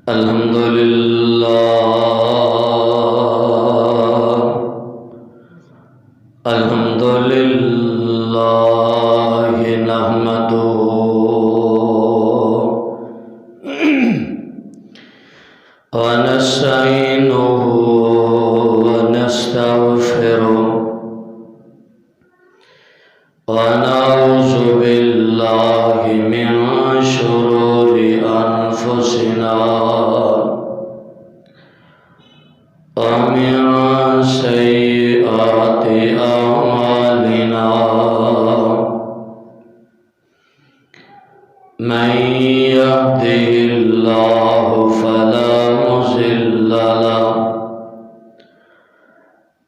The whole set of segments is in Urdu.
الحمد لله الحمد لله نحمده ونستعينه ونستغفره ونعوذ بالله من شرور أنفسنا ومن سيئات أعمالنا من يهده الله فلا مضل له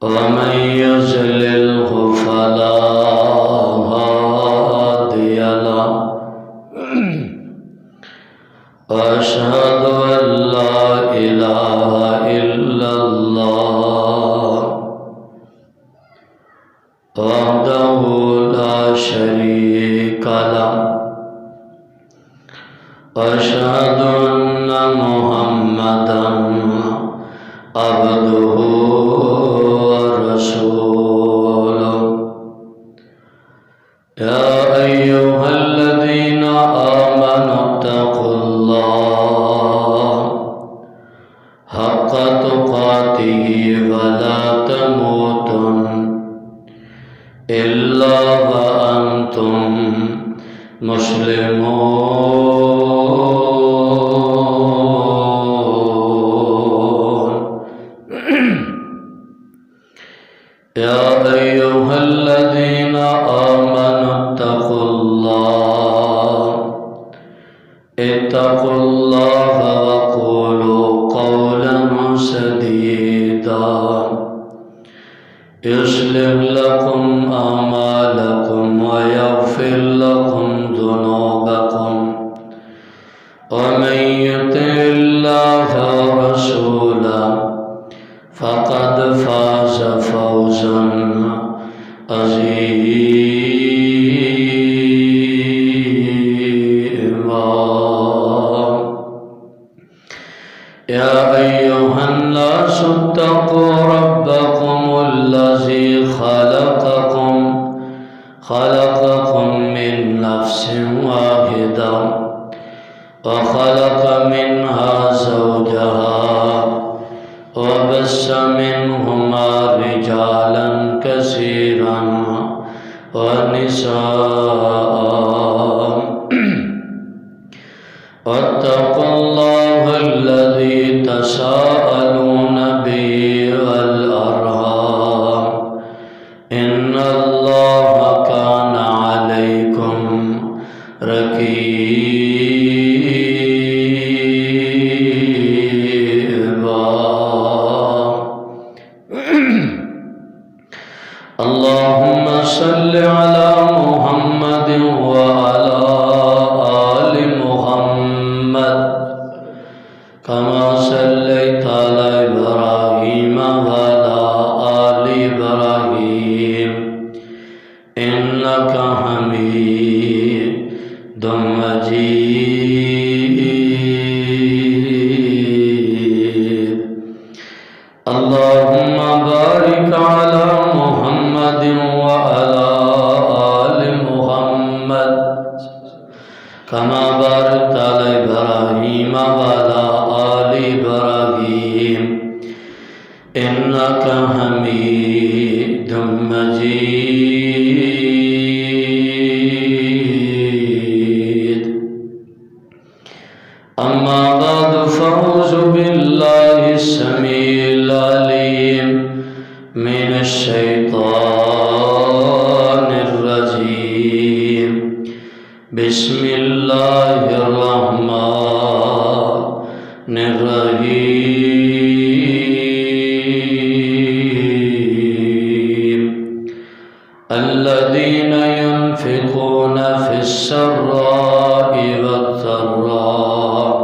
ومن يضلله فلا هادي له وأشهد أن لا إله إلا الله وحده لا شريك له وأشهد أن محمدا عبده ورسوله يا أيها الذين آمنوا اتقوا الله حق تقاته ولا تموتن إلا وأنتم مسلمون يا أيها الذين آمنوا اتقوا الله وقولوا قولا سديدا يصلح لكم أعمالكم ويغفر لكم ذنوبكم ومن يطع الله ورسوله فقد فاز فوزا عظيما يا أيها الناس اتقوا ربكم الذي خلقكم من نفس واحدة وخلق منها زوجها وبث منهما رجالا كثيرا ونساء واتقوا الله الذي تساءلون به والأرحام إن الله كان عليكم رقيبا اللهم صل على محمد وعلى آل محمد كما صليت على إبراهيم وعلى آل إبراهيم إنك حميد مجيد اللهم بارك على محمد وعلى آل محمد كما باركت على إبراهيم وعلى آل إبراهيم إنك حميد مجيد أما بعد فأعوذ بالله السميع العليم من الشيطان الرجيم بسم الله الرحمن الرحيم الذين ينفقون في السراء والضراء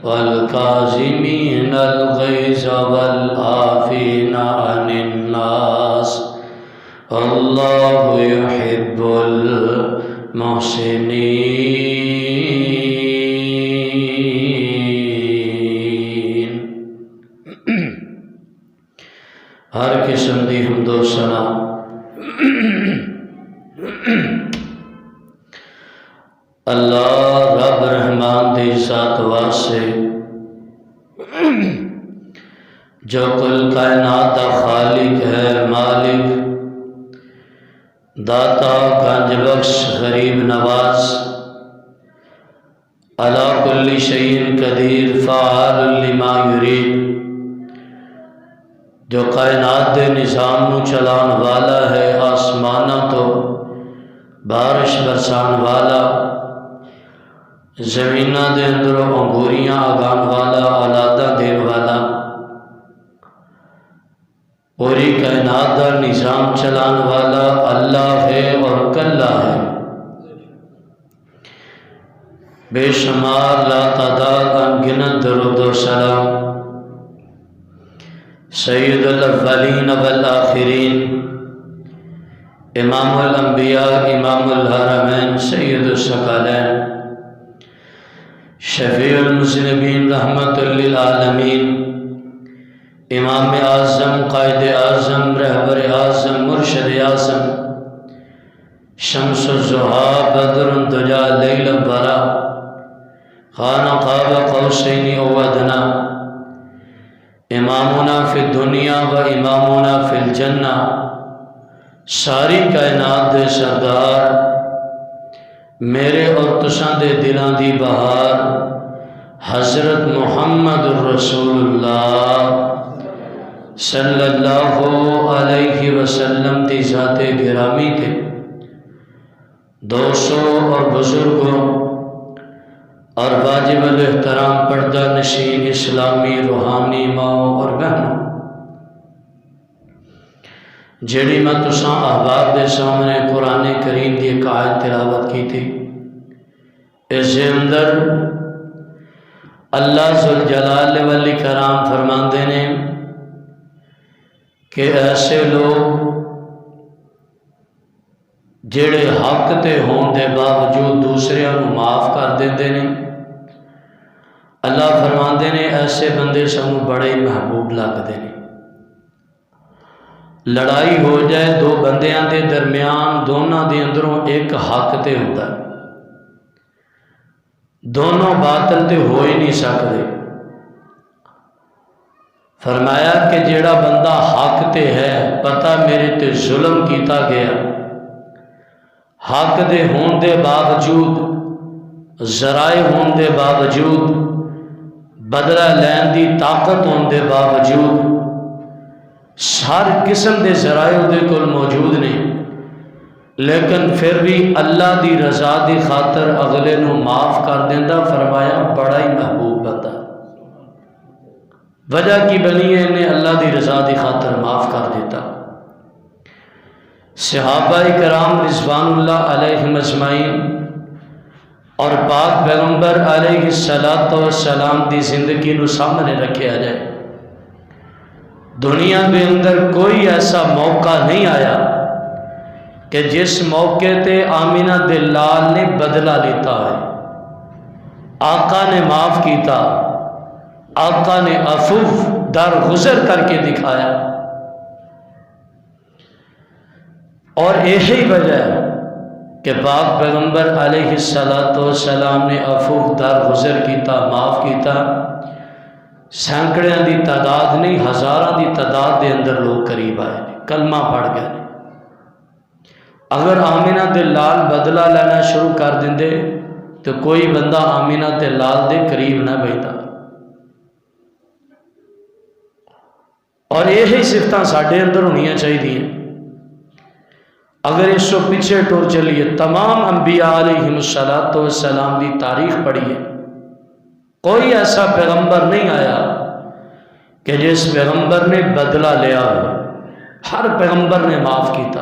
والكاظمين الغيظ والعافين عن الناس والله يحب المحسنين ہر قسم دی حمد و ثنا اللہ رب رحمان دی ذات واسطے جو کل کائنات دا خالق ہے، مالک، داتا، گنج بخش، غریب نواز، علی کل شیء قدیر، فعال لما یرید، جو کائنات دے نظام نو چلان والا ہے، آسمانہ تو بارش برسان والا، زمینہ دے اندروں انگوریاں اگان والا، اولاداں دین والا، پوری کائنات دا نظام چلان والا اللہ ہے اور کلا ہے، بے شمار لا تعداد انگنت درود و سلام سید الاولین والآخرین، امام الانبیاء، امام الحرمین، سید الثقلین، شفیع المذنبین، رحمت للعالمین، امام اعظم، قائد اعظم، رہبر اعظم، مرشد اعظم، شمس الضحیٰ، بدر الدجى، لیل البراء، خانہ قاب قوسین او ادنی، امامنا فی الدنیا و امامنا فی الجنہ، ساری کائنات دے سردار، میرے اور تساں دے دلاں دی بہار، حضرت محمد الرسول اللہ صلی اللہ علیہ وسلم دی ذات گرامی کے دوستوں اور بزرگوں اور واجب الاحترام پردہ نشین اسلامی روحانی ماؤں اور بہنوں، جیڑی میں تساں احباب دے سامنے قرآن کریم دی ایک آیت تلاوت کی تھی، اس اندر اللہ ذوالجلال والاکرام فرماندے نے کہ ایسے لوگ جڑے حق تے ہون دے باوجود دوسرے نوں معاف کر دیندے نے، اللہ فرماندے نے ایسے بندے سانوں بڑے محبوب لگدے نے۔ لڑائی ہو جائے دو بندیاں دے درمیان، دونوں دے اندروں ایک حق تے ہوندا ہے، دونوں باطل تے ہو ہی نہیں سکتے۔ فرمایا کہ جیڑا بندہ حق تے ہے، پتہ میرے تے ظلم کیتا گیا، حق دے ہون دے باوجود، ذرائع ہون دے باوجود، بدلہ لین دی طاقت ہون دے باوجود، ہر قسم دے ذرائع دے کول موجود نہیں، لیکن پھر بھی اللہ دی رضا دی خاطر اگلے نو معاف کر دیندہ، فرمایا بڑا ہی محبوب بندہ۔ وجہ کی بنی ہے انہیں اللہ دی رضا دی خاطر معاف کر دیتا۔ صحابہ کرام رضوان اللہ علیہم اجمعین اور پاک پیغمبر علیہ السلام دی زندگی نو سامنے رکھے آ جائے، دنیا کے اندر کوئی ایسا موقع نہیں آیا کہ جس موقع تے آمینہ دے لال نے بدلہ لیتا ہے، آقا نے معاف کیتا، آقا نے عفو درگزر کر کے دکھایا، اور یہی وجہ ہے کہ پاک پیغمبر علیہ السلام نے عفو درگزر کیتا، معاف کیتا، سینکڑیاں دی تعداد نہیں، ہزاراں دی تعداد دے اندر لوگ قریب آئے، کلمہ پڑھ گئے۔ اگر آمینہ دے لال بدلہ لینا شروع کر دیندے تو کوئی بندہ آمینہ دے لال دے قریب نہ بیٹھا۔ اور یہی صفتاں ساڈے اندر ہونیاں چاہیے۔ اگر اس کو پیچھے ٹور چلیے، تمام انبیاء علیہم السلام دی تاریخ پڑھیے، کوئی ایسا پیغمبر نہیں آیا کہ جس پیغمبر نے بدلہ لیا ہو، ہر پیغمبر نے معاف کیتا۔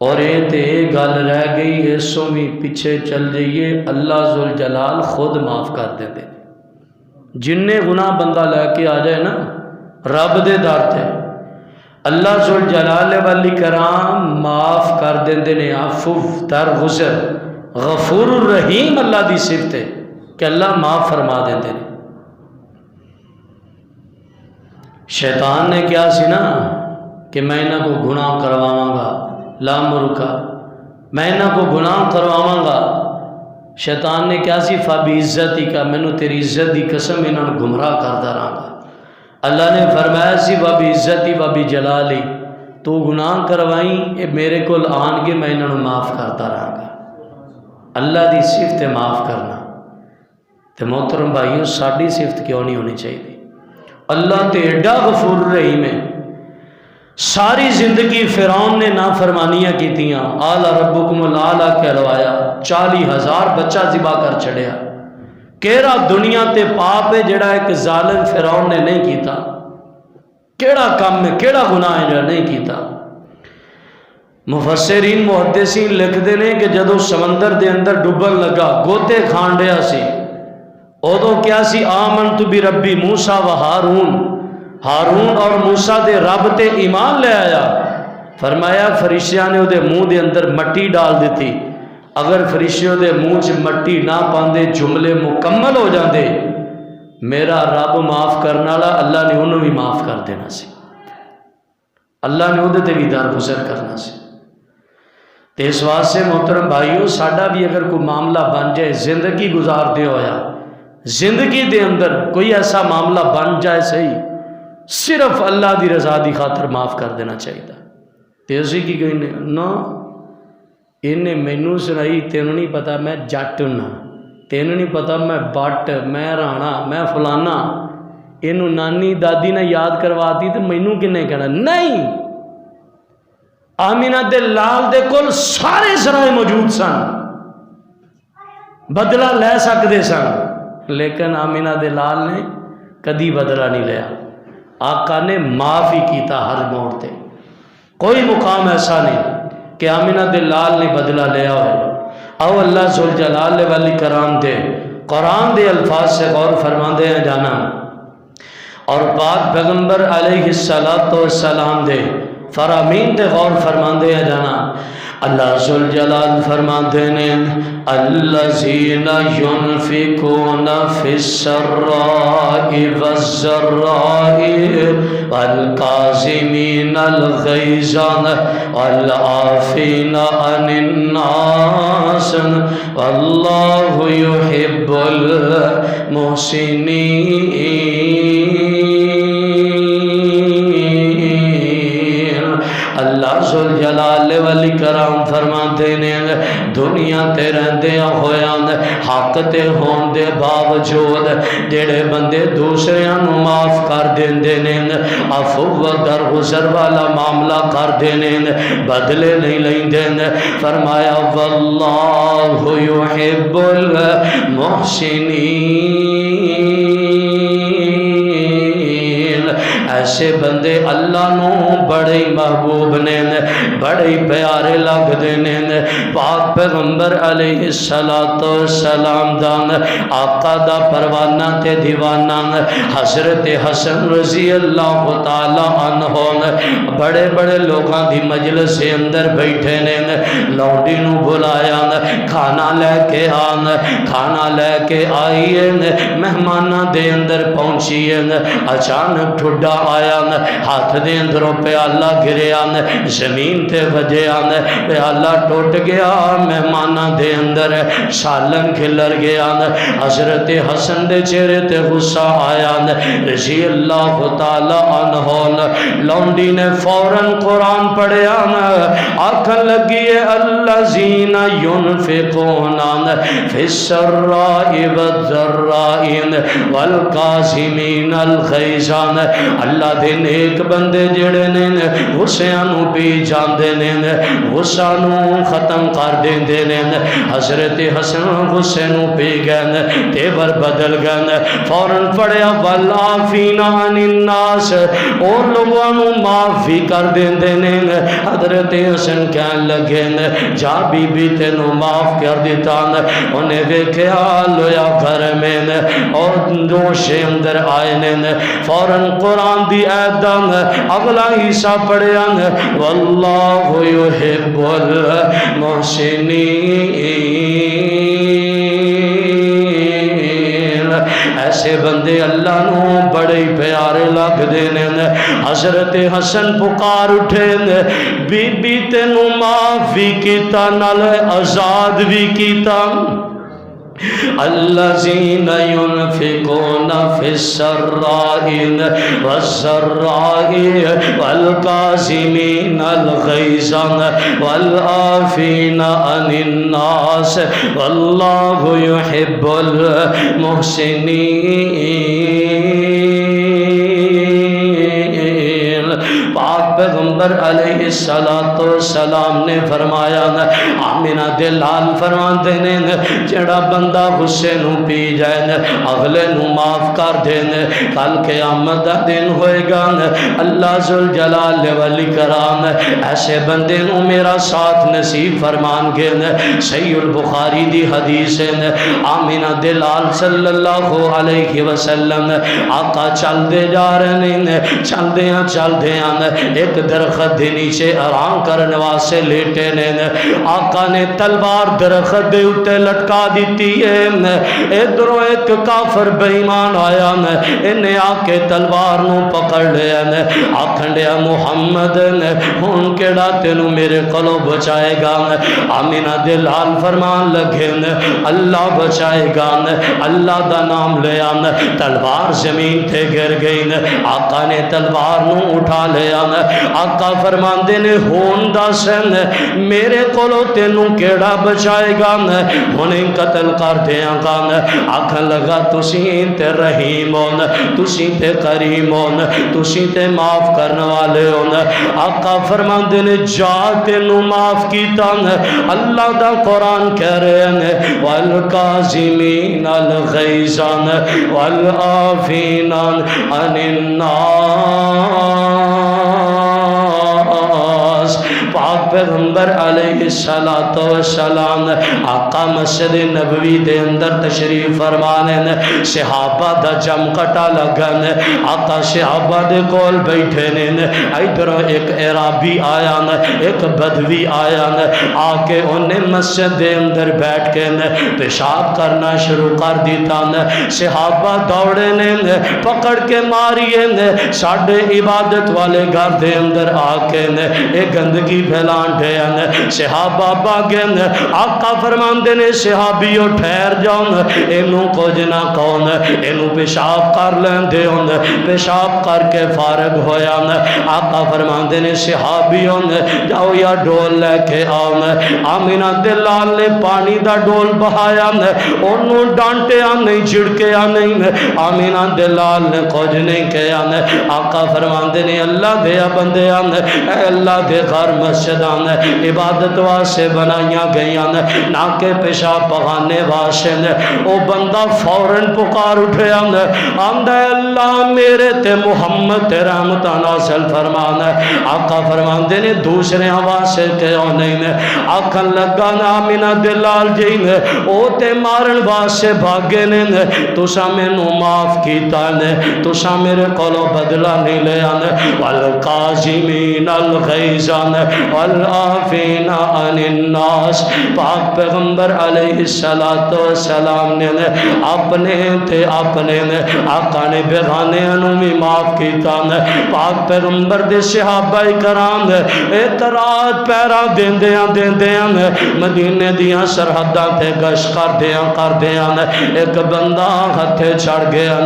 اور یہ تے گل رہ گئی، اس کو بھی پیچھے چل جائیے، اللہ ذوالجلال خود معاف کر دیتے۔ جن گناہ بندہ لے کے آ جائے نا رب دے در تے، اللہ ذوالجلال والاکرام معاف کر دیندے نے، عفو درگزر، غفور الرحیم اللہ دی صفت ہے کہ اللہ معاف فرما دیندے نے۔ شیطان نے کیا سی نا کہ میں انہاں کو گناہ کرواواں گا، لا مرکا میں انہاں کو گناہ کرواواں گا۔ شیطان نے کیا سی فَبِعِزَّتِكَ کا مینوں تیری عزت دی قسم انہاں نوں گمراہ کردا رہاں گا۔ اللہ نے فرمایا سی وَبِعِزَّتِي وَبِجَلَالِي تو گناہ کروائیں اے میرے کول آن کے میں انہاں نوں معاف کرتا رہاں گا۔ اللہ دی صفت معاف کرنا تے محترم بھائیو ساڈی صفت کیوں نہیں ہونی چاہیے؟ اللہ تے ایڈا غفور رحیم ہے۔ ساری زندگی فرعون نے نافرمانیاں کیتیاں، اعلیٰ ربکم الاعلیٰ کہلوایا، 40,000 بچہ ذبح کر چھڑیا۔ کیڑا دنیا تے پاپ ہے جڑا ایک ظالم فرعون نے نہیں کیتا؟ کیڑا کام ہے، کیڑا گناہ ہے جڑا نہیں کیتا؟ مفسرین محدثین لکھتے ہیں کہ جدو سمندر دے اندر ڈبن لگا گوتے کھان ڈیا سی، ادو کیا سی آمنت بربی موسیٰ و ہارون اور موسیٰ دے رب تے ایمان لے آیا۔ فرمایا فرشتیاں نے دے منہ دے اندر مٹی ڈال دیتی، اگر فرشتیوں دے منہ چ مٹی نہ پاندے جملے مکمل ہو جاندے، میرا رب معاف کرنا والا اللہ نے انہوں بھی معاف کر دینا سی، اللہ نے وہ تے بھی درگزر کرنا سی۔ تے اس واسطے محترم بھائیو ساڈا بھی اگر کوئی معاملہ بن جائے، زندگی گزار دے ہویا زندگی دے اندر کوئی ایسا معاملہ بن جائے صحیح، صرف اللہ دی رضا دی خاطر معاف کر دینا چاہیے۔ تے اسی کی کہنے نا انہیں مینوں سنائی، تینوں نہیں پتا میں جٹ ہوں، تینوں نہیں پتا میں بٹ، میں رانا، میں فلانا، اینوں نانی دادی نے یاد کروا دی تو مینوں کنے کہنا نہیں۔ آمینہ دے لال دے کول سارے ذرائع موجود سن، بدلہ لے سکتے سن، لیکن آمینہ دے لال نے کدی بدلہ نہیں لیا۔ آقا نے معاف ہی کیتا ہر موڑ تے، کوئی مقام ایسا نہیں کہ آمینہ دے لال نے بدلہ لیا ہوئے۔ او اللہ ذوالجلال والی کرام دے قرآن دے الفاظ سے غور فرماندے ہیں جانا، اور پاک پیغمبر علیہ السلام دے فرامین تے غور فرماندے ہیں جانا۔ اللہ ذوالجلال فرماندے نے الذین ینفقون فی السراء والضراء والکاظمین الغیظ والعافین عن الناس واللہ یحب المحسنین۔ اللہ ذوالجلال والی کرام فرماتے ہیں دنیا تے رہندے ہویاں حق تے ہون دے باوجود جڑے بندے دوسریاں نو معاف کر دیندے نے، عفو و درگزر والا معاملہ کر دینے، بدلے نہیں لیندے، فرمایا واللہ یحب المحسنین۔ ایسے بندے اللہ نو بڑے محبوب نے، بڑے پیارے لگ دینے۔ پاک پیغمبر علیہ السلام دان آقا دا پروانہ تے دیوانہ حضرت حسن رضی اللہ تعالی عنہ بڑے بڑے لوگاں دی مجلس سے اندر بیٹھے نے، لوڈی نو بلایا، کھانا لے کے آن، کھانا لے کے آئیے، مہمانہ دے اندر پہنچیے، اچانک ٹھڈا آیا، ہاتھ دے اندروں پیالہ گریا، زمین تے بجیا، پیالہ ٹوٹ گیا، مہمانہ دے اندر سالن کھلر گیا۔ حضرت حسن دے چہرے تے غصہ آیا، رضی اللہ تعالی عنہ، لونڈی نے فوراً قرآن پڑھیا، آکھن لگی ہے الذین ینفقون فی السراء والضراء والکاظمین الغیظ۔ اللہ دے نیک بندے جڑے نے غصیاں نو پی جاندے نے، غصہ نو ختم کر دیندے نے۔ حضرت حسن غصے نو پی گئے، تیور بدل گئے، فوراً پڑھیا والعافین عن الناس، اور لوگوں نو معاف بھی کر دیندے نے۔ حضرت حسن کہن لگے جا بی بی تینو معاف کر دیتا، انہیں ویکھیا لویا گھر میں اور جوشے اندر آئے نے، فوراً قرآن دی ایدان اگلا حصہ پڑھیا واللہ یحب المحسنین۔ ایسے بندے اللہ نو بڑے پیارے لگ دینے حضرت حسن پکار اٹھے بی بی تینو معاف بھی کیتا نال آزاد بھی کیتا الذین ينفقون فی السراء والضراء والکاظمین الغیظ والعافین عن الناس واللہ یحب المحسنین۔ پاک پیغمبر علیہ السلام نے فرمایا آمینہ دلال فرمان دینے جڑا بندہ غصے نو پی جائے اگلے نو معاف کر دینے کل قیامت دا دن ہوئے گا اللہ ذوالجلال والاکرام ایسے بندے نو میرا ساتھ نصیب فرمان گے۔ صحیح البخاری دی حدیث ہے آمینہ دلال صلی اللہ علیہ وسلم آقا چل دے جا رہے ہیں چل دیاں ایک درخت دے نیچے آرام کرنے واسے لیٹے نے آقا نے تلوار درخت دے اتے لٹکا دیتی ہے ادھروں ایک کافر بے ایمان آیا انہیں آکے تلوار نو پکڑ لیا آکھن دیا محمد ہون کیڑا تینو میرے کلو بچائے گا آمینہ دلال فرمان لگے اللہ بچائے گا اللہ دا نام لیا تلوار زمین تھے گر گئی آقا نے تلوار نو اٹھا لیا آقا فرماندے نے ہون دا سن میرے کولو تینوں کیڑا بچائے گا انہیں قتل کر دیاں گا آکھن لگا تسی تے رحیم ہون تسی تے کریم ہون تسی تے معاف کرنے والے ہون آقا فرماندے نے جا تینوں معاف کیتا اللہ دا قرآن کہہ رہے ہیں والکاظمین الغیظ والعافین عن الناس۔ پاک پیغمبر علیہ السلام آقا مسجد نبوی دے اندر تشریف فرمانے صحابہ دا جم کٹا لگن آقا صحابہ دے کول بیٹھے نے ادھروں ایک عرابی آیا ایک بدوی آیا آکے انہیں مسجد دے اندر بیٹھ کے پیشاب کرنا شروع کر دیتا صحابہ دوڑے نے پکڑ کے ماریے ساڑھے عبادت والے گھر دے اندر آکے ایک گندگی پھیلان دے صحابہ باگن آقا فرماندے نے صحابیوں ٹھہر جاؤں انہوں کچھ نہ کون انہوں پیشاب کر لین دے پیشاب کر کے فارغ ہویا آقا فرماندے نے صحابیوں جاؤ یا ڈول لے کے آؤ آمینہ دلال نے پانی دا ڈول بہایا انہوں ڈانٹیا نہیں جھڑکیا نہیں آمینہ دلال نے کچھ نہیں کیا آقا فرماندے نے اللہ دیا بندے اے اللہ دے گھر مسجدان عبادت واسے بنائیاں گئیاں نہ کہ پیشاب پغانے واسے او بندہ فوراں پکار اٹھے آندہ اللہ میرے تے محمد تے رحمت نازل فرمانا آقا فرماندے نے دوسرے واسے کہو نہیں آقا لگا آمینہ دلال جی او تے مارن واسے بھاگے نے تسا میں نو معاف کیتا نے تسا میرے کولو بدلہ نہیں لیا والکاظمین الغیظ والعافین عن الناس۔ پاک پیغمبر علیہ السلام نے اپنے تے اپنے آقا نے بیگانے انہوں معاف کیتا پاک پیغمبر دے صحابہ کرام ایک رات پیرا دیندیاں مدینے دیاں سرحداں تے گشت کر دیاں ایک بندہ ہتھے چڑھ گیا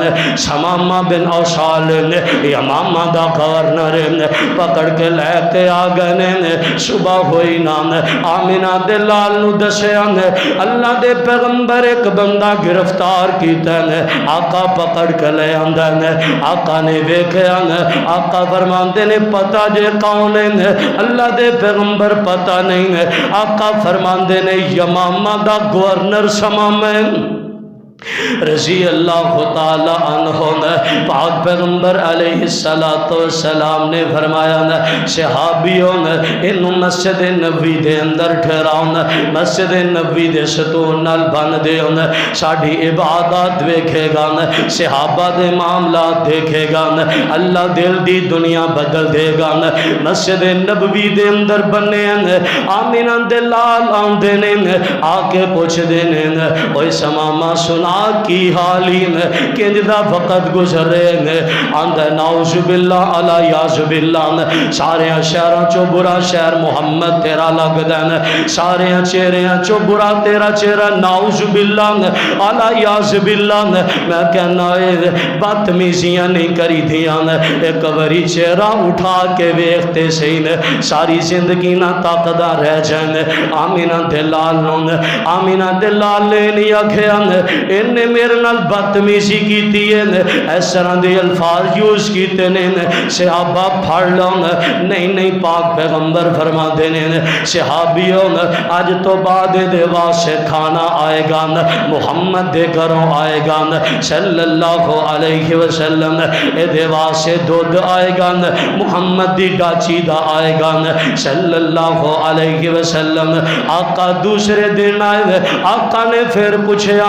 سمامہ بن اوسال یمامہ دا گورنر پکڑ کے لے کے آ گئے صبح ہوئی نام آمینہ دلال نو دسے اللہ دے پیغمبر ایک بندہ گرفتار کیتا ہے آقا پکڑ کے لے آندہ آقا نے ویکھیا آقا فرماندے نے پتہ جے کون ہے اللہ دے پیغمبر پتہ نہیں ہے آقا فرماندے نے یمامہ دا گورنر سمامہ رضی اللہ تعالی عنہ پاک پیغمبر علیہ السلام نے فرمایا صحابیوں انہوں مسجد نبوی دے اندر ٹھہراؤں مسجد نبوی دے ستون نال بن دے ساڑھی عبادات دیکھے گا صحابہ دے معاملات دیکھے گا اللہ دل دی دنیا بدل دے گا مسجد نبوی دے اندر بنے آمینہ دلال آن دینے آکے پوچھ دینے اوہ سمامہ سنا سنا کی حالی کنج دا وقت گزرے آندہ نعوذ باللہ علا یاذ باللہ سارے شہروں چو برا شہر محمد تیرا لگ دین سارے چہرے چو برا تیرا چہرہ نعوذ باللہ علا یاذ باللہ میں کہنا ہے بدتمیزیاں نہیں کری دیاں ایک بری چہرہ اٹھا کے ویکھتے سین ساری زندگی نہ طاقتہ رہ جائیں آمینہ دلال نون آمینہ دلال لینی اکھیان انہیں میرے نال بدتمیزی کی دیئے اس طرح دے الفاظ یوز کیتے ہیں صحابہ پھڑ لون نہیں پاک پیغمبر فرما دینے صحابیوں آج تو بعد دے واسے کھانا آئے گا محمد دے گھروں آئے گا صلی اللہ علیہ وسلم دے واسے دودھ آئے گا محمد دی ڈاچی دا آئے گا صلی اللہ علیہ وسلم آقا دوسرے دن آئے آقا نے پھر پوچھے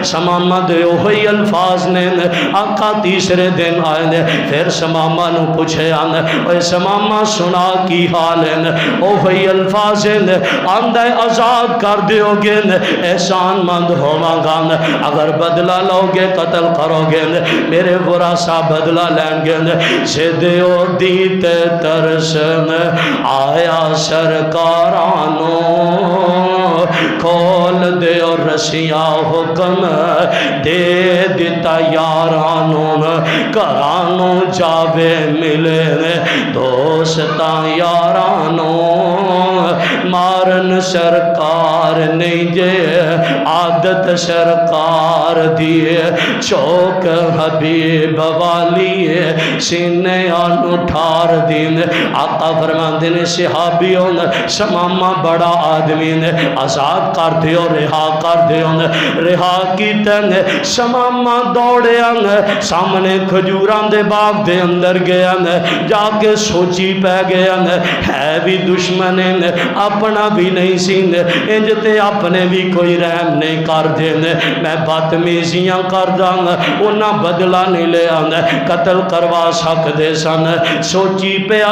سمامہ دے ہوئی الفاظ نے آقا تیسرے دن آئے پھر سمامہ نو پوچھے اوہ سمامہ سنا کی حال ہے اوہی الفاظ ہیں آندہ آزاد کر دیو گے احسان مند ہوما گا اگر بدلہ لو گے قتل کرو گے میرے برا سا بدلہ لیں گے زدیو دیتے ترسن آیا سرکارانو کھول دے اور رسیاں حکم دے دیتا یارانو کرانو جاوے ملے دوستاں یارانو مارن سرکار نہیں جے عادت سرکار دیے چوک حبیب والی سینے آنو ٹھار دین آقا فرمان دین صحابیوں سمامہ بڑا آدمی آزاد کر دیو رہا کر دیو رہا کی تن سمامہ دوڑے سامنے کھجوران دے باغ دے اندر گیا جا کے سوچی پہ گیا ہے بھی دشمن اپنا بھی نہیں سین انجتے اپنے بھی کوئی رحم نہیں کر دین میں بدتمیزیاں کر داں انہاں بدلہ نہیں لے آن قتل کروا سکدے سن سوچی پہ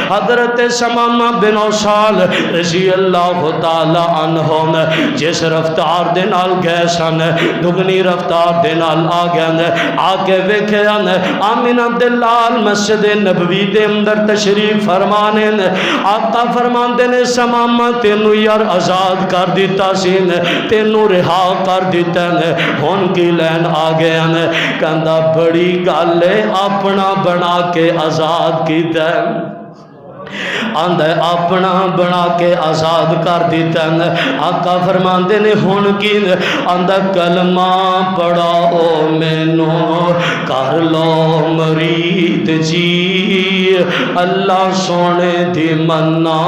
حضرت سمامہ بن اسال رضی اللہ تعالی عنہ جس رفتار دے نال گئے سن دگنی رفتار دے نال آ گئے آگے ویکھے آمینہ دلال مسجد نبوی دے اندر تشریف فرمانے آقا فرماندے نے سمامہ تینو یار آزاد کر دیتا سین تینو رہا کر دیتا ہون کی لین آ گئے کہندہ بڑی گالے اپنا بنا کے آزاد کی دین آندھے اپنا بنا کے آزاد کر دیتا ہے آقا فرماندے نے ہون کی آندھے کلمہ پڑھاؤ مینو کر لو مرید جی اللہ سونے دی مننا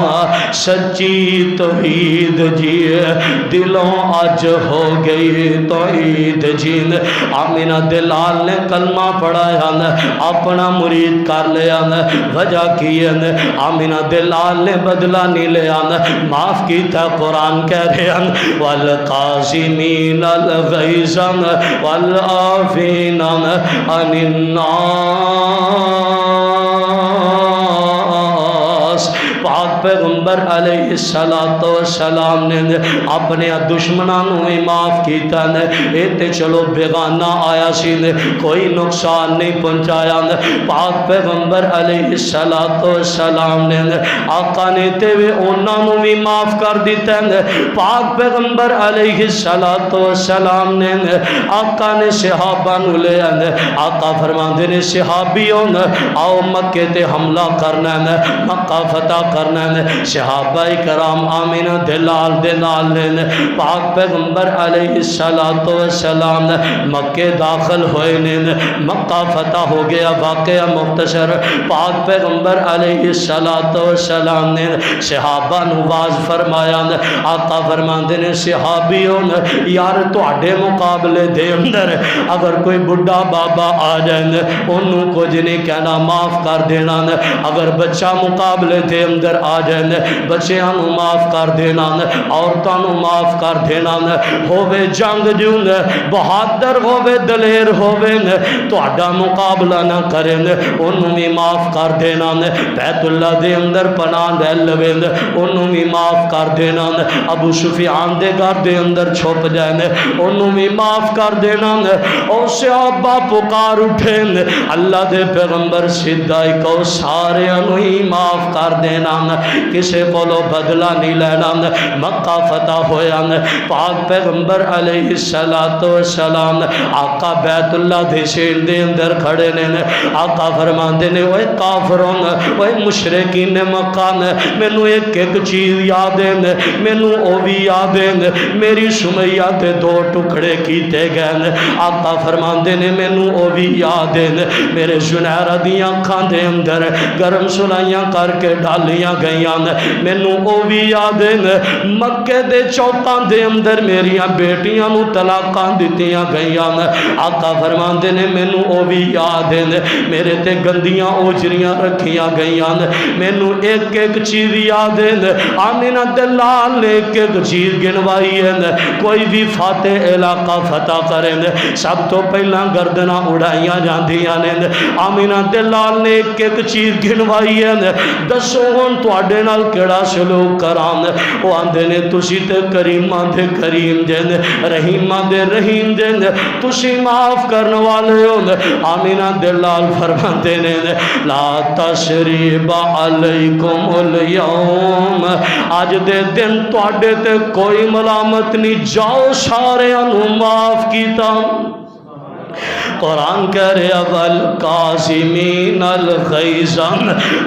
سچی توحید جی دلوں آج ہو گئی توحید جی آمینہ دلال نے کلمہ پڑھایا اپنا مرید کر لیا وجہ کی آمینہ دلال نے بدلہ نہیں لے آنا معاف کی تھا قرآن کہہ رہے ہیں والقاسمین الغیظ والعافین عن الناس پاک پیغمبر علیہ السلام نے اپنے دشمنانوں ہی معاف کیتا نے ایتے چلو بیگانہ آیا سی نے کوئی نقصان نہیں پہنچایا نے پاک پیغمبر علیہ السلام نے آقا نے تے وے انہوں بھی معاف کر دیتا ہے پاک پیغمبر علیہ السلام نے آقا نے صحابہ نو لے آقا فرماندے نے صحابیوں آؤ مکے تے حملہ کرنا ہے مکہ فتح کرنا ہے صحابہ کرام آمینہ دلال دے نال نے پاک پیغمبر علیہ السلام نے مکے داخل ہوئے نے مکہ فتح ہو گیا واقعہ مختصر پاک پیغمبر علیہ السلام نے صحابہ نواز فرمایا آقا فرماندے نے صحابیوں یار تواڈے مقابلے دے اندر اگر کوئی بڑھا بابا آ جائے انہوں کچھ نہیں کہنا معاف کر دینا اگر بچہ مقابلے دے اندر آ جائیں بچیاں نو معاف کر دینا عورتاں نو معاف کر دینا ہووے جنگ جون بہادر ہووے دلیر ہووے تہاڈا مقابلہ نہ کریں انہوں بھی معاف کر دینا بیت اللہ دے اندر پناہ لے لوے انہوں بھی معاف کر دینا ابو سفیان دے گھر دے اندر چھپ جائیں انہوں بھی معاف کر دینا اور صحابہ پکار اٹھے اللہ دے پیغمبر سیدھا کہو سارے انہوں ہی معاف کر دینا کسے کولو بدلہ نہیں لینا مکہ فتح ہویا پاک پیغمبر علیہ السلام آقا بیت اللہ دے شیر دے اندر کھڑے نے آقا فرماندے نے اوے کافرون اوے مشرکین مکہ مینوں ایک ایک چیز یاد ہے مینوں او بھی یاد ہے میری سمیہ تے دو ٹکڑے کیتے گئے آقا فرماندے نے مینوں او بھی یاد ہے میرے زنیرہ دیاں اکھاں دے اندر گرم سلائیاں کر کے ڈالیاں گئیاں مینوں او بھی یاد ہے مکے دے چوکاں دے اندر میریاں بیٹیاں نو طلاقاں دتیاں گئیاں آقا فرماندے نے مینوں او بھی یاد ہے میرے تے گندیاں اوجریاں رکھیاں گئیاں مینوں ایک ایک چیز یاد ہے آمینہ دلال نے ایک ایک چیز گنوائی ہے کوئی بھی فاتح علاقہ فتح کریں سب تو پہلا گردنہ اڑائیاں جاندیاں نے آمینہ دلال نے ایک ایک چیز گنوائی ہے دسو ہون تواڈے نال کیڑا سلوک کران وہ آندے نے تسی تے کریماں دے کریم جن رحیماں دے رحیم جن تسی معاف کرن والے ہو آمینہ دلال فرماندے نے لا تشریب علیکم الیوم آج دے دن تواڈے تے کوئی ملامت نہیں جاؤ سارے انہوں معاف کیتا قرآن کہہ رہے والقاسمین الغیظ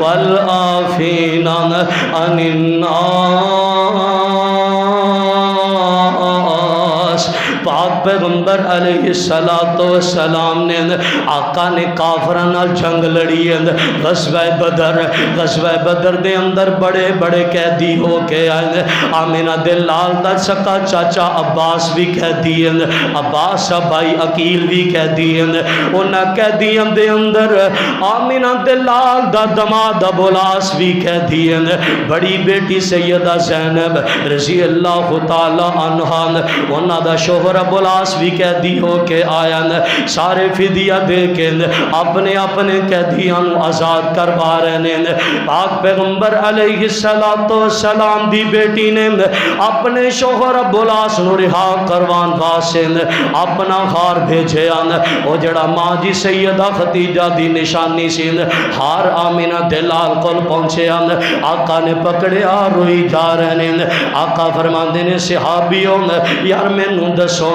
والعافین عن الناس پاک پیغمبر علیہ السلام نے آقا نے کافران جنگ لڑی ہے غزوہ بدر دے اندر بڑے بڑے قیدی ہو کے آئے آمینہ دلال دا سکا چاچا عباس بھی قیدی ہے عباس بھائی عقیل بھی قیدی ہے انہاں قیدیاں دے اندر آمینہ دلال دا دماد ابولاس بھی قیدی ہے بڑی بیٹی سیدہ زینب رضی اللہ تعالی عنہا انہاں دا شوہر ابولاس بھی قیدی ہو کے آیا سارے فدیہ دے کے اپنے اپنے قیدیاں آزاد کروا رہے ہیں پاک پیغمبر علیہ السلام دی بیٹی نے اپنے شوہر ابولاس نو رہا کروان واسے اپنا ہار بھیجے وہ جڑا ماں جی سیدہ ختیجہ دی نشانی سی ہار آمینہ دلال کول پہنچے آقا نے پکڑیا روئی جا رہے ہیں آقا فرماندے نے صحابیوں یار مینوں دسو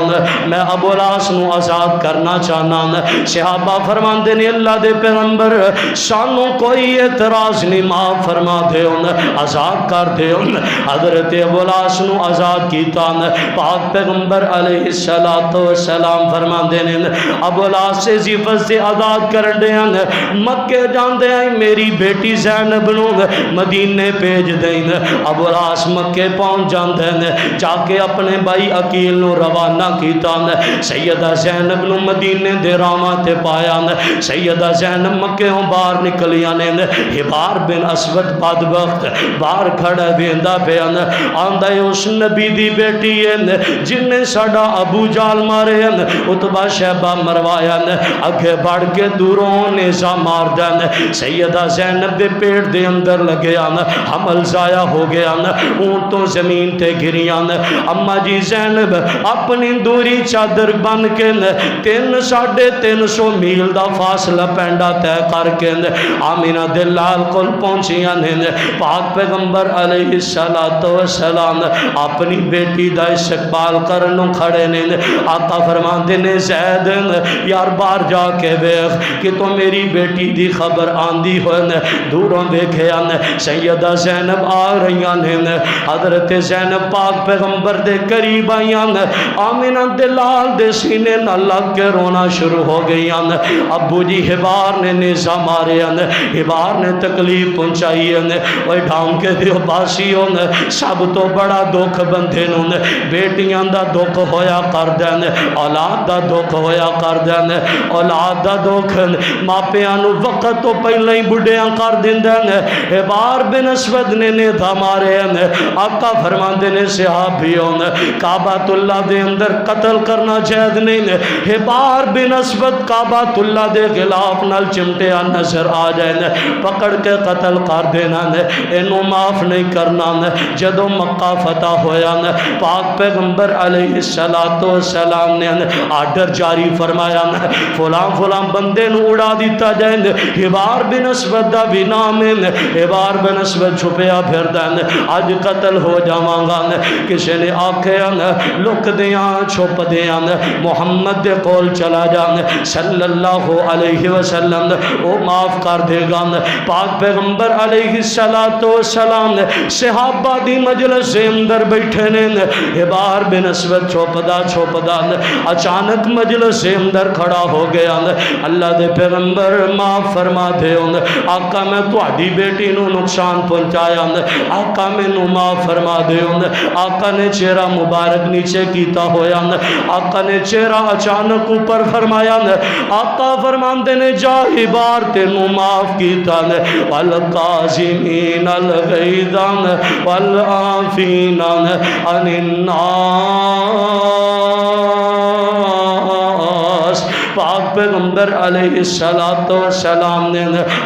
میں ابولاس نو آزاد کرنا چاہنا صحابہ فرماندے نے اللہ دے پیغمبر سانوں کوئی اعتراض نہیں معاف فرما دے آزاد کر دے حضرت ابولاس نو آزاد کیتا پاک پیغمبر علیہ السلام فرماندے نے ابولاس سے زیفت سے آزاد کر دے مکے جان دے میری بیٹی زینب نو مدینے پیج دیں ابولاس مکے پہنچ جان دے جا کے اپنے بھائی عقیل نو روانہ کیتا سیدہ زینب نو مدینے دے راواں تے پایا سیدہ زینب مکے ہوں باہر نکلیاں نے حبار بن اسود بدبخت باہر کھڑا ویندا پیا آندا ہے اس نبی دی بیٹی ہے جن نے ساڈا ابو جال مارے اتبا شہبہ مروایا اگے بڑھ کے دوروں نیزہ مار دین سیدہ زینب دے پیٹ دے اندر لگیا حمل ضائع ہو گیا اون تو زمین تے گریاں اما جی زینب اپنی دوری چادر بن کے 350 میل دا فاصلہ پینڈا طے کر کے آمینہ دلال کول پہنچیاں نے پاک پیغمبر علیہ السلام اپنی بیٹی دا استقبال کرنوں کھڑے نے آقا فرماندے نے زید یار باہر جا کے ویکھ کہ تو میری بیٹی دی خبر آندی ہوئے دوروں دیکھیا سیدہ زینب آ رہیاں نے حضرت زینب پاک پیغمبر دے قریب آئیاں آمینہ دلال دے سینے نہ لگ کے رونا شروع ہو گئی ابو جی ہبار نے نیزہ مارے ہبار نے تکلیف پہنچائی وہ ڈھام کے دیو باسی سب تو بڑا دکھ بندے بیٹیاں دا دکھ ہویا کر دین اولاد دا دکھ ہویا کر دین اولاد دا دکھ ماپیاں نو وقت تو پہلے ہی بڑھیاں کر دین ہبار بن اسود نے نیزہ مارے آقا فرماندے نے صحابیوں کعبۃ اللہ دے اندر قتل کرنا جائز نہیں ہبار بن اسود کعبۃ اللہ دے خلاف نال چمٹیا نظر آ جائے پکڑ کے قتل کر دینا انہوں معاف نہیں کرنا جدو مکہ فتح ہویا پاک پیغمبر علیہ السلام نے آرڈر جاری فرمایا فلاں فلاں بندے نو اڑا دیتا جائے ہبار بن اسود دا بھی نام ہے ہبار بن اسود چھپیا پھر دین آج قتل ہو جاواں گا کسی نے آکھے لک دیاں چھپ دیاں محمد دے کول چلا جان صلی اللہ علیہ وسلم او معاف کر دے گا پاک پیغمبر علیہ السلام صحابہ دی مجلس سے اندر بیٹھے نے ہبار بن اسود چھوپدا اچانک مجلس سے اندر کھڑا ہو گیا اللہ دے پیغمبر معاف فرما دے آقا میں تہاڈی بیٹی نو نقصان پہنچایا آقا میں نو معاف فرما دے آقا نے چہرہ مبارک نیچے کیتا ہویا آقا نے چہرہ اچانک اوپر فرمایا آقا فرماندے نے جا ہبار تینو معاف کیتا والقاظمین الغیظ والعافین عن الناس پاک پیغمبر علیہ السلام نے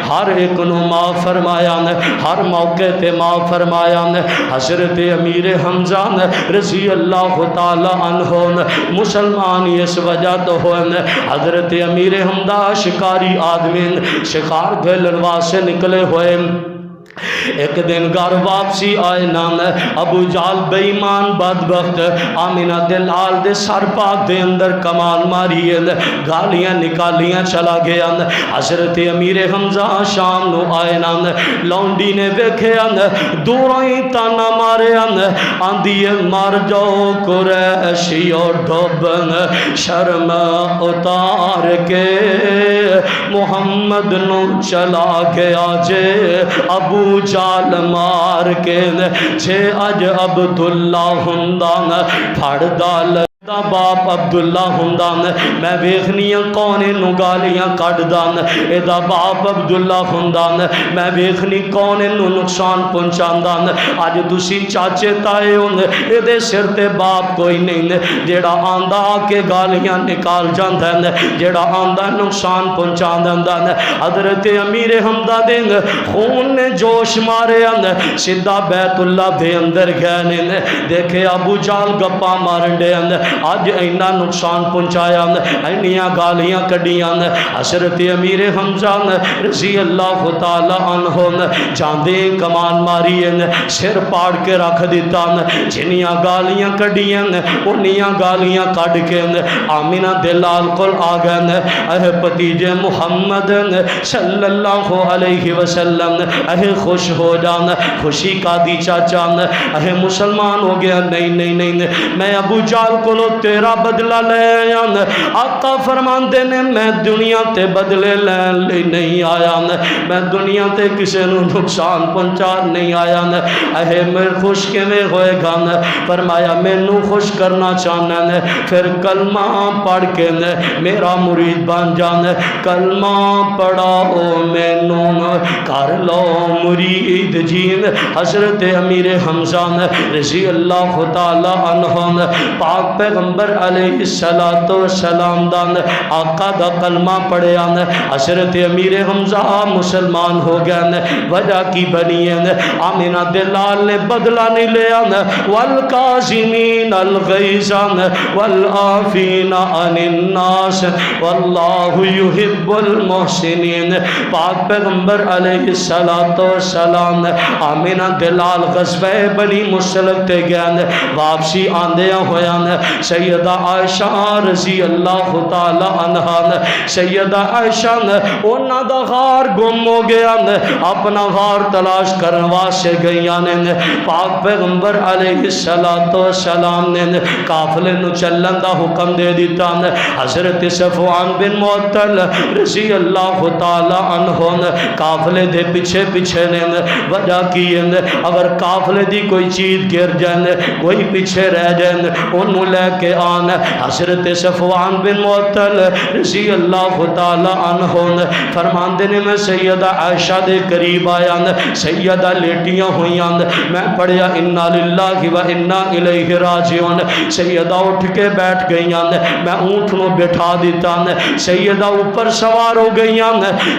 ہر ایک نو معاف فرمایا ہر موقع تے معاف فرمایا حضرت امیر حمزہ رضی اللہ تعالی عنہ مسلمان اس وجہ تو ہوئے حضرت امیر حمزہ شکاری آدمی شکار کھیلن واسطے نکلے ہوئے ایک دن گھر واپسی آئے نام ابو جال بے ایمان بدبخت آمینہ دلال دے سر پاک دے اندر کمان ماری گالیاں نکالیاں چلا گیا حضرت امیر حمزہ شام نو آئے نام لونڈی نے ویکھے دوروں ہی تانا مارے آندھی مار جاؤ قریشی اور ڈوبن شرم اتار کے محمد نو چلا گیا جے ابو جال مار کے چھے اج عبداللہ ہندان پھڑ دال دا باپ عبداللہ ہندان میں ویخنیاں کونے نو گالیاں کٹ دان اے دا باپ عبداللہ ہندان میں ویخنی کونے نو نقصان پہنچان دان آج دوسری چاچے تائے ہوں اے دے سر تے باپ کوئی نہیں جیڑا آندہ کے گالیاں نکال جان دین جیڑا آندہ نقصان پہنچان دان حضرت امیر حمدہ دیں خون نے جوش مارے سدھا بیت اللہ دے اندر گئے دیکھے ابو جال گپا مارن دے آج اینا نقصان پہنچایا اینیاں گالیاں کڑیاں حضرت امیر حمزہ رضی اللہ تعالی عنہ جاندے کمان ماری سر پاڑ کے رکھ دیتا جنیاں گالیاں کڑیاں انیاں گالیاں کڑ کے آمینہ دلال کل آگئے اے پتیجے محمد صلی اللہ علیہ وسلم اے خوش ہو جانا خوشی کا دی چاچا اے مسلمان ہو گیا نہیں میں ابو جال کو تیرا بدلہ لے آنا آقا فرمان دینے میں دنیا تے بدلے لے نہیں آیا میں دنیا تے کسے نو نقصان پہنچا نہیں آیا اے میں خوش کے میں ہوئے گا فرمایا میں نو خوش کرنا چاہنا پھر کلمہ پڑھ کے میرا مرید بن جانا کلمہ پڑھاؤ میں نو کر لو مرید جین حضرت امیر حمزہ رضی اللہ تعالی عنہ پاک پیغمبر علیہ السلام دان آقا دا کلمہ پڑھے حضرت امیر حمزہ مسلمان ہو گئے وجہ کی بنی آمینہ دلال نے بدلہ نہیں لیا والقاظمین الغیظ والعافین عن الناس واللہ یحب المحسنین پاک پیغمبر علیہ السلام آمینہ دلال غزوہ بنی مصطلق تے گئے واپسی آندیاں ہویا سیدہ عائشہ رضی اللہ تعالی عنہا سیدہ عائشہ انہاں دا غار گم ہو گیا اپنا غار تلاش کرن واسطے گئیاں نے پاک پیغمبر علیہ السلام نے قافلے نو چلن دا حکم دے دیتا حضرت صفوان بن معطل رضی اللہ تعالی عنہ قافلے دے پیچھے پیچھے نے وجہ کی اگر قافلے دی کوئی چیز گر جائے کوئی پیچھے رہ جائے انہوں لے کے آن حضرت صفوان بن معطل رضی اللہ تعالی عنہ فرمان دینے میں سیدہ عائشہ دے قریب آیا سیدہ لیٹیاں ہوئیاں میں پڑھیا انا للہ و انا الیہ راجعون سیدہ اٹھ کے بیٹھ گئیاں میں اونٹ نو بٹھا دیتا سیدہ اوپر سوار ہو گئیاں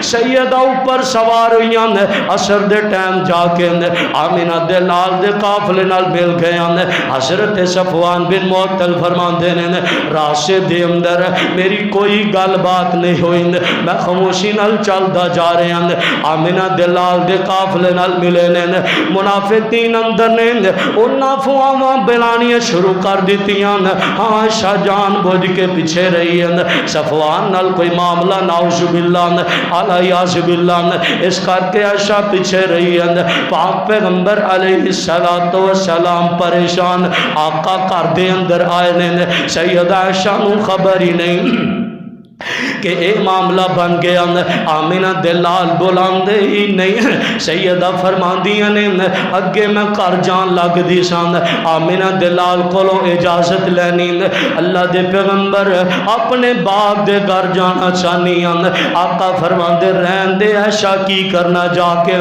سیدہ اوپر سوار ہوئیاں عصر دے ٹائم جا کے آمینہ دے لال دے قافلے نال مل گئیاں حضرت صفوان بن معطل فرمان دینے راستے دے اندر میری کوئی گل بات نہیں ہوئی میں خاموشی نال چلدا جا رہے ہیں آمینہ دے لال دے قافلے نال ملے نے منافقین اندر نے انہاں فواواں بلانیاں شروع کر دیتیاں ہاں شاہ جان بوجھ کے پیچھے رہی ہیں صفوان نال کوئی معاملہ نعوذ باللہ علیہ باللہ اس کر کے عائشہ پیچھے رہی ہیں پاک پیغمبر علیہ السلام پریشان آقا گھر دے اندر آئے نے سیدہ عائشہ نو خبر ہی نہیں کہ اے معاملہ بن گیا آمینہ دلال بلاندے ہی نہیں سیدہ فرماندیاں نے اگے میں کر جان لگ دی سان آمینہ دلال کولوں اجازت لینی اللہ دے پیغمبر اپنے باپ دے گھر جانا چاہنیاں آقا فرماندے رہن دے عائشہ کی کرنا جا کے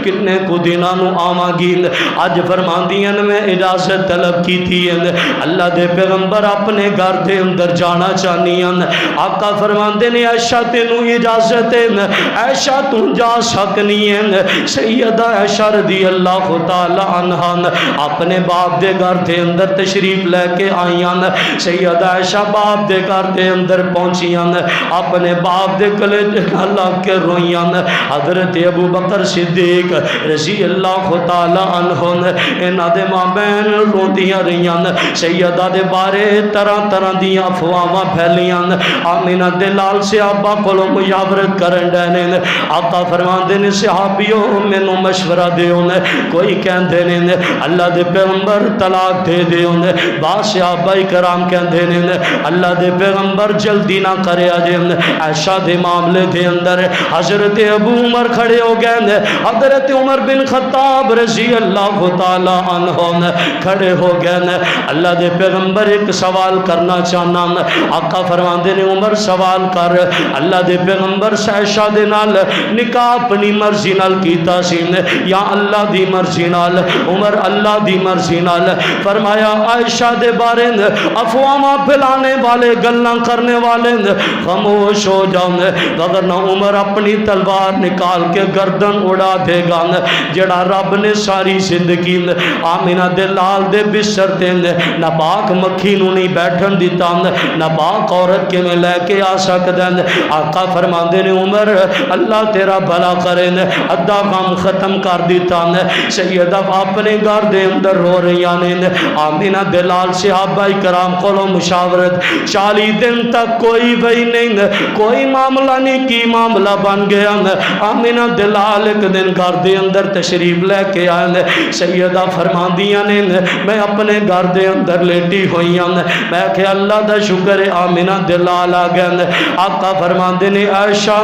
کنے کو دنوں نو آواں گی اج فرماندیاں میں اجازت طلب کی تھی اللہ دے پیغمبر اپنے گھر دے اندر جانا چاہنیاں آقا فرماندے نے عائشہ تینوں اجازت ہے عائشہ تو جا سکنی ہے سیدہ عائشہ رضی اللہ تعالی عنہ اپنے باپ دے گھر دے اندر تشریف لے کے آئیاں سیدہ عائشہ باپ دے گھر دے اندر پہنچیاں اپنے باپ دے گلے لگ کے روئیاں حضرت ابو بکر صدیق رضی اللہ تعالی عنہ انہاں دے مابین روندیاں رہیاں سیدہ دے بارے طرح طرح دیاں افواہاں پھیلیاں آمینہ دلال صحابہ کولو مشاورت کرن ڈے آقا فرمان دے صحابیوں مینوں مشورہ دیو کوئی کہندے نے اللہ دے پیغمبر طلاق دے دیو بعض صحابہ کرام کہندے نے اللہ دے پیغمبر جلدی نہ کرے اجے عائشہ دے معاملے دے اندر حضرت ابو عمر کھڑے ہو گئے حضرت عمر بن خطاب رضی اللہ تعالی عنہ کھڑے ہو گئے اللہ دے پیغمبر ایک سوال کرنا چاہنا آقا فرمان دے عمر سوال کر اللہ دے پیغمبر عائشہ دے نال نکاح اپنی مرضی نال کیتا سی یا اللہ دی مرضی نال عمر اللہ دی مرضی نال فرمایا عائشہ دے بارے افواہاں پھیلانے والے گلاں کرنے والے خاموش ہو جاؤ وگرنہ عمر اپنی تلوار نکال کے گردن اڑا دے گا جڑا رب نے ساری زندگی آمینہ دے لال دے بستر تے ناپاک مکھی نو نہیں بیٹھن دیتا ناپاک عورت کے میں لے کے آ سکتے ہیں آقا فرماندے نے عمر اللہ تیرا بھلا کرے ادھا کام ختم کر دیتا سیدہ اپنے گھر دے اندر رو رہی نے آمینہ دلال صحابہ کرام کولو مشاورت 40 دن تک کوئی وہی نہیں کوئی معاملہ نہیں کی معاملہ بن گیا آمینہ دلال ایک دن گھر دے اندر تشریف لے کے آئے سیدہ فرماندیاں نے میں اپنے گھر دے اندر لیٹی ہوئی ہوں میں کہ اللہ دا شکر ہے آمینہ دلال آ گئے آقا فرماندے نے عائشہ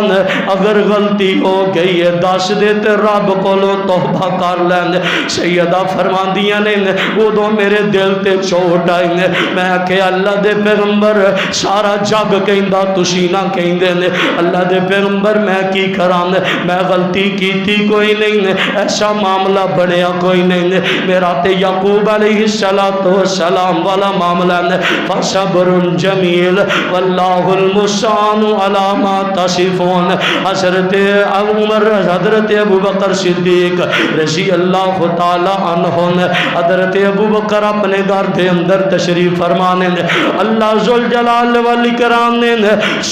اگر غلطی ہو گئی ہے دس دے تے رب کولوں توبہ کر لین سیدہ فرماندیاں نے ادو میرے دل تے چوٹ آئی میں کہ اللہ دے پیغمبر سارا جگ کہندا تسی نہ کہندے نے اللہ دے پیغمبر میں کی کراں میں غلطی کیتی کوئی نہیں ایسا معاملہ بنیا کوئی نہیں میرا تے یعقوب علیہ السلام والا معاملہ فصبر جمیل واللہ البستان علی ما تصفون۔ حضرت عمر، حضرت ابو بکر صدیق رضی اللہ تعالی عنہ نے، حضرت ابو بکر اپنے گھر دے اندر تشریف فرمانے نے، اللہ ذوالجلال والاکرام نے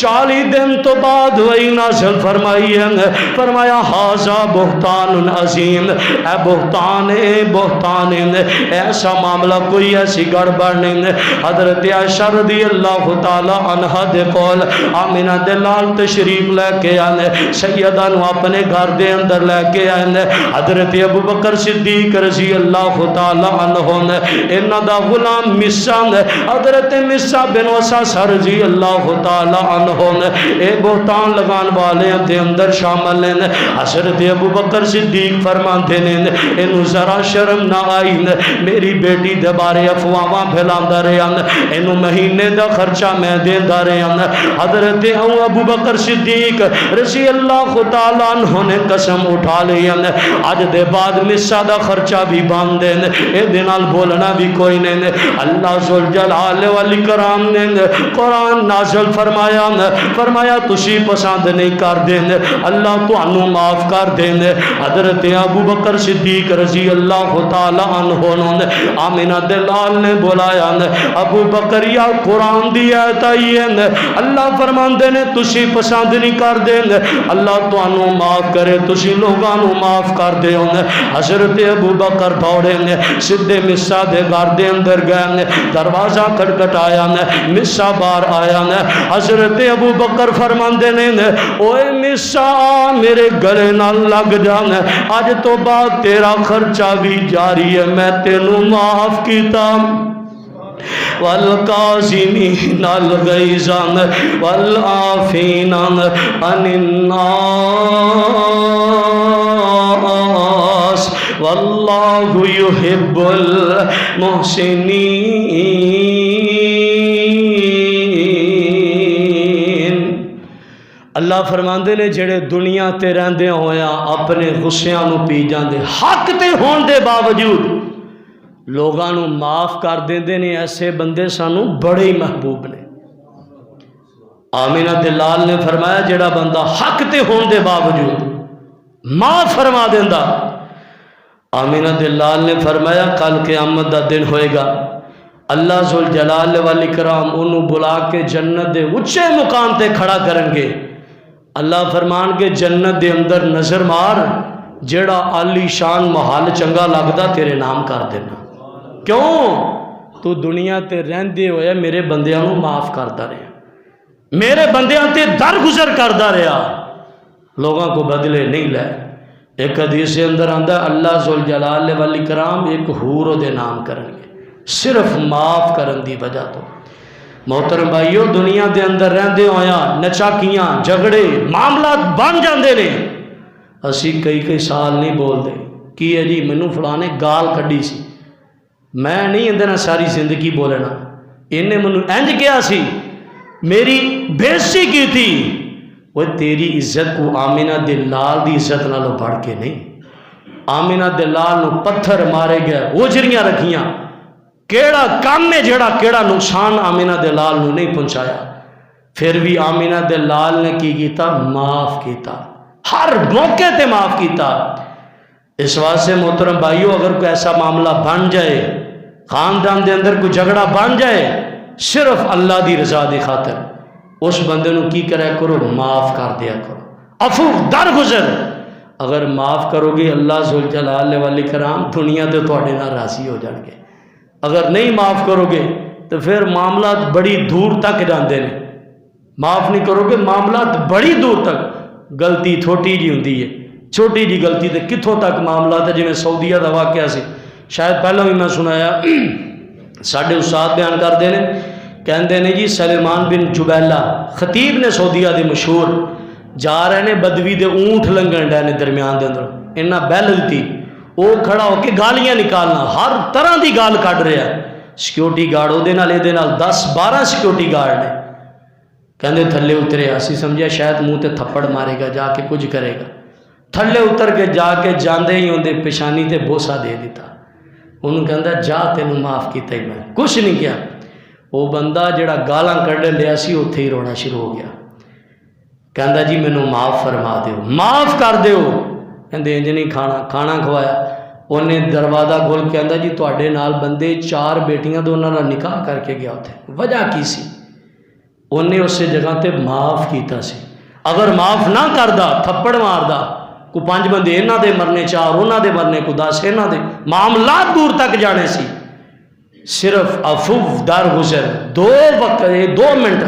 40 دن تو بعد وہی نازل فرمائی ہے، فرمایا ھذا بہتان عظیم، اے بہتان بہتان، ایسا معاملہ کوئی ایسی گڑبڑ نہیں۔ حضرت عائشہ رضی اللہ تعالی عنہا دے کول آمینہ دے لال تشریف لے کے آنے، سیدہ نو اپنے گھر دے اندر لے کے آنے، حضرت ابو بکر صدیق رضی اللہ تعالی عنہ نے انہاں دا غلام مصع نے، حضرت مصع بن وساسہ رضی اللہ تعالی عنہ نے اے بہتان لگان والے دے اندر شامل ہیں۔ حضرت ابو بکر صدیق فرماندے نے اینو ذرا شرم نہ آئی، میری بیٹی دے بارے افواہاں پھیلاندا رہیا، اینو مہینے دا خرچہ میں دیندا رہیا۔ حضرت ابو بکر صدیق رضی اللہ تعالی عنہ نے قسم اٹھا لی، اج دے بعد مصع دا خرچہ بھی بن دین، اے دے نال بولنا بھی کوئی نہیں۔ اللہ ذوالجلال والاکرام نے قرآن نازل فرمایا، فرمایا تسی پسند نہیں کر دین، اللہ تانوں معاف کر دین۔ حضرت ابو بکر صدیق رضی اللہ تعالی عنہ نے آمینہ دے لال نے بولایا، ابو بکر یا قرآن دی آیت آئی ہے، اللہ فرماندے نے تسی پسند نہیں کر دین، اللہ تانوں معاف کرے، تسی لوگاں نوں معاف کر دیو۔ حضرت ابو بکر دوڑے نے سدھے مصع دے گھر دے اندر گئے، دروازہ کھٹکھٹایا، مصع باہر آیا، حضرت ابو بکر فرماندے نے اوے مصع میرے گلے نال لگ جانا، اج تو بعد تیرا خرچہ بھی جاری ہے، میں تینوں معاف کیتا۔ والکاظمین الغیظ والعافین عن الناس واللہ یحب المحسنین۔ اللہ فرماندے نے جڑے دنیا تے رہندے ہویا اپنے غصیاں نو پی جاندے، حق تے ہون دے باوجود لوگاں نو معاف کر دیندے نے، ایسے بندے سانو بڑے ہی محبوب نے۔ آمینہ دلال نے فرمایا جڑا بندہ حق تے ہون دے باوجود معاف فرما دیندا، آمینہ دلال نے فرمایا کل قیامت دا دن ہوئے گا، اللہ ذوالجلال والاکرام انہوں بلا کے جنت دے اچھے مقام تے کھڑا کرن گے۔ اللہ فرمان کے جنت دے اندر نظر مار، جیڑا عالی شان محل چنگا لگدا تیرے نام کر دینا، کیوں تو دنیا تے رہندے ہوئے میرے بندیاں نو معاف کردا رہا، میرے بندیاں تے درگزر کردا رہا، لوگاں کو بدلے نہیں لے۔ ایک حدیث کے اندر آندا اللہ ذوالجلال والاکرام ایک حور دے نام کرن گے صرف معاف کرن دی وجہ تو۔ محترم بھائیو دنیا دے اندر رہندے ہویا نچاکیاں جھگڑے معاملات بن جاندے نے، اسی کئی سال نہیں بول دے کی ہے جی مینوں فلانے گال کڈی سی، میں نہیں اندر ساری زندگی بولنا، انہیں مینوں انج کیا سی، میری بےزتی کی تھی۔ وہ تیری عزت کو آمینہ دلال دی عزت نالوں بڑھ کے نہیں، آمینہ دلال نو پتھر مارے گئے، اوجریاں رکھیاں، کیڑا کام میں جڑا کیڑا نقصان آمینہ دلال نو نہیں پہنچایا، پھر بھی آمینہ دلال نے کی کیتا، معاف کیتا، ہر موقع تے معاف کیتا۔ اس واسطے محترم بھائیو اگر کوئی ایسا معاملہ بن جائے، خاندان دے اندر کوئی جھگڑا بن جائے، صرف اللہ دی رضا دی خاطر اس بندے نو کی کرے کرو، معاف کر دیا کرو، عفو درگزر۔ اگر معاف کرو گے اللہ ذوالجلال والاکرام دنیا تے تواڈے نال راضی ہو جان گے، اگر نہیں معاف کرو گے تو پھر معاملات بڑی دور تک جاندے نے، معاف نہیں کرو گے معاملات بڑی دور تک، غلطی چھوٹی جی ہوندی ہے، چھوٹی جی غلطی تے کتھوں تک معاملات ہے، جویں سعودیہ دا واقعہ سی، شاید پہلے بھی میں سنایا، ساڈے استاد بیان کردے نے، کہندے نے جی سلیمان بن جبیلہ خطیب نے سعودیہ دے مشہور، جا رہے نے بدوی دے اونٹ لنگن ڈے نے درمیان دے اندر، انہاں بیل دیتی، وہ کھڑا ہو کے گالیاں نکالنا، ہر طرح دی گال کڈ رہا، سیکیورٹی گارڈ وہ 10-12 سیکیورٹی گارڈ نے، کہندے تھلے اترے، اسی سمجھا شاید منہ تے تھپڑ مارے گا جا کے کچھ کرے گا، تھلے اتر کے جا کے جاندے ہی اندے پیشانی تے بوسا دے دیتا، انہوں کہندا جا تینوں معاف کیتا ہی میں کچھ نہیں کیا، وہ بندہ جڑا گالاں کڈ لیا سی اوتھے ہی رونا شروع ہو گیا، کہندا جی مینوں معاف فرما دیو، معاف کر دیو۔ کہندے انج نہیں کھانا، کھانا کھوایا۔ انہیں دروازہ کھول کے کہندا جی تواڈے نال بندے 4 بیٹیاں تو انہاں نال نکاح کر کے گیا اتھے، وجہ کی سی؟ انہیں اس جگہ تے معاف کیتا سی۔ اگر معاف نہ کردا تھپڑ ماردا، کو 5 بندے انہاں دے مرنے، 4 انہاں دے مرنے، کو 10 انہاں دے، معاملات دور تک جانے سی۔ صرف عفو در گزر 2 منٹ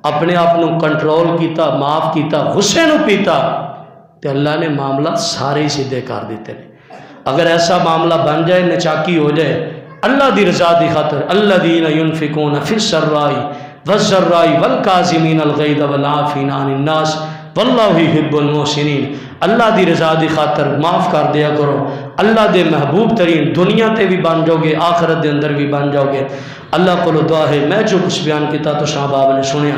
اپنے آپ کو کنٹرول کیتا، معاف کیتا، غصے نو پیتا، تے اللہ نے معاملات سارے ہی سیدھے کر دیتے ہیں۔ اگر ایسا معاملہ بن جائے، نچاکی ہو جائے اللہ دی رضا دی خاطر، الذین ينفقون فی السراء والضراء والکاظمین الغیظ والعافین عن الناس واللہ یحب المحسنین، اللہ دی رضا دی خاطر معاف کر دیا کرو، اللہ دے محبوب ترین دنیا تے بھی بن جاؤ گے، آخرت دے اندر بھی بن جاؤ گے۔ اللہ کو دعا ہے، میں جو کچھ بیان کیتا تو شاہ باب نے سنیا